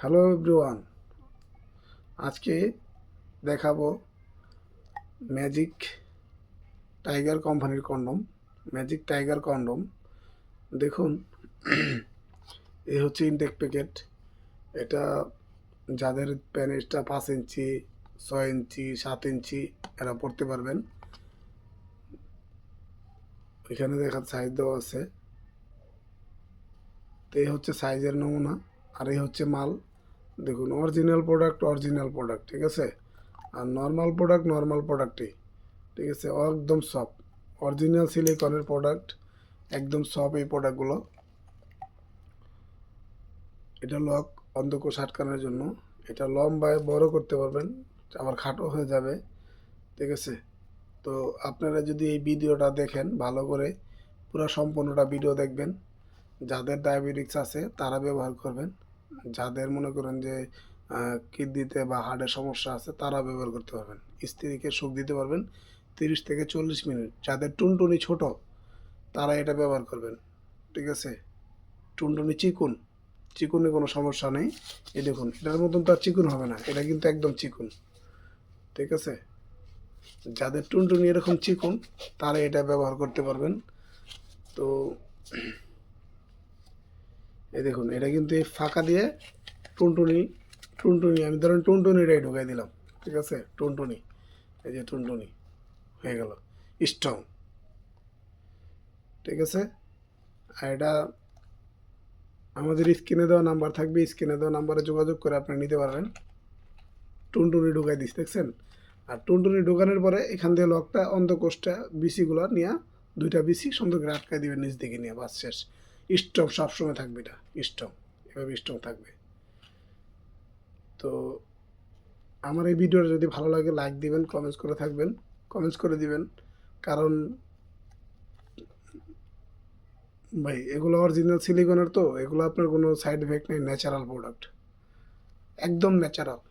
Hello everyone, আজকে দেখাবো magic tiger কোম্পানির কন্ডম। ম্যাজিক টাইগার কন্ডম দেখুন, এই হচ্ছে ইনটেক প্যাকেট। এটা যাদের প্যানেজটা 5 ইঞ্চি, 6 ইঞ্চি, 7 ইঞ্চি এরা পড়তে পারবেন। এখানে দেখার সাইজ দেওয়া আছে। তো এই হচ্ছে সাইজের নমুনা, আর এই হচ্ছে মাল। দেখুন, অরিজিনাল প্রোডাক্ট, ঠিক আছে। আর নর্মাল প্রোডাক্টই, ঠিক আছে। একদম সফট, অরিজিনাল সিলিকনের প্রোডাক্ট, একদম সফট এই প্রোডাক্টগুলো। এটা লক অন্ধকোষ আটকানোর জন্য। এটা লম্বায় বড় করতে পারবেন, আবার খাটো হয়ে যাবে, ঠিক আছে। তো আপনারা যদি এই ভিডিওটা দেখেন ভালো করে, পুরো সম্পূর্ণটা ভিডিও দেখবেন। যাদের ডায়াবেটিক্স আছে তারা ব্যবহার করবেন। যাদের মনে করেন যে কিডনিতে বা হার্টের সমস্যা আছে তারা ব্যবহার করতে পারবেন। স্ত্রীকে সুখ দিতে পারবেন 30 থেকে 40 মিনিট। যাদের টুনটুনি ছোট তারা এটা ব্যবহার করবেন, ঠিক আছে। টুনটুনি চিকুনে কোনো সমস্যা নেই। এই দেখুন, এটার মতন তো আর চিকুন হবে না, এটা কিন্তু একদম চিকুন, ঠিক আছে। যাদের টুনটুনি এরকম চিকুন তারা এটা ব্যবহার করতে পারবেন। তো এই দেখুন, এটা কিন্তু এই ফাঁকা দিয়ে টুনটুনি টুনটুনি আমি ধরেন টুনটুনিটাই ঢুকাই দিলাম, ঠিক আছে। টুনটুনি, এই যে টুনটুনি হয়ে গেল স্ট্রং, ঠিক আছে। আর এটা আমাদের স্ক্রিনে দেওয়া নাম্বার থাকবে, স্ক্রিনে দেওয়া নাম্বারে যোগাযোগ করে আপনি নিতে পারবেন। টুনটুনি ঢুকাই দিস, দেখছেন। আর টুনটুনি ঢুকানোর পরে এখান দিয়ে লকটা অন্ধকোষটা বিসিগুলো নিয়ে, 2টা বিসি সুন্দর করে আটকাই দিবেন নিচ দিকে নিয়ে, বাস শেষ। স্ট্রং সবসময় থাকবে, এটা স্ট্রং, এভাবে স্ট্রং থাকবে। তো আমার এই ভিডিওটা যদি ভালো লাগে লাইক দিবেন, কমেন্টস করে দিবেন। কারণ ভাই এগুলো অরিজিনাল সিলিকনের, তো এগুলো আপনার কোনো সাইড এফেক্ট নেই, ন্যাচারাল প্রোডাক্ট, একদম ন্যাচারাল।